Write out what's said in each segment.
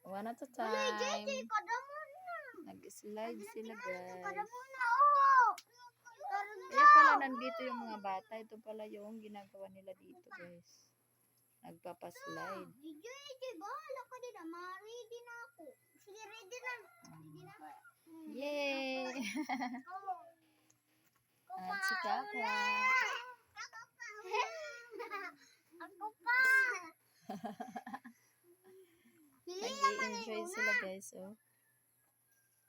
One at a time. Nag-slide sila, guys. Kaya pala nandito yung mga bata. Ito pala yung ginagawa nila dito, guys. Nagpapaslide. Bahala ka din. Ma-ready na ako. Sige, ready na. Yay! At si Kaka. Ako pa. Nag-i-enjoy sila, guys. Oh.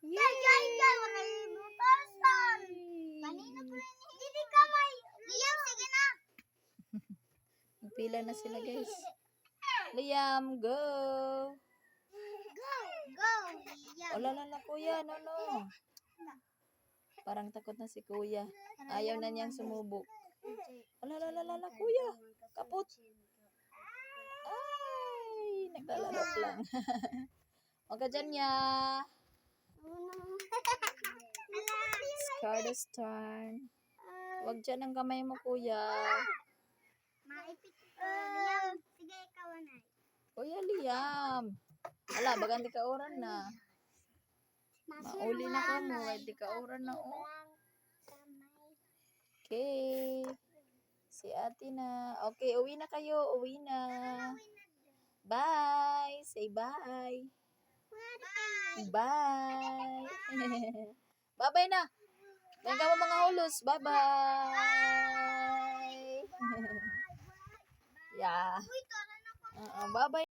Yay! Wala yung butasan. Kanina pala hindi ka may. Liam, sige na. Pila na sila, guys. Liam, go! Go. Liam. Lala, kuya. No. Parang takot na si kuya. Ayaw na niyang sumubok. Lala, kuya. Kaput. Ay, naglalaro lang. Huwag ka dyan niya. Scarlet's turn. Huwag dyan ang kamay mo, kuya. Maipit ko. Liam, sige ikaw na. Kuya Liam. Ala, bagang di ka oran na. Mauli na ka mo. Di ka oran na, oh. Okay. Si ate na. Okay, uwi na kayo. Uwi na. Bye. Say bye. Bye. Bye-bye na. Ganyan ka mo mga hulos. Bye-bye. Yeah. Bye-bye.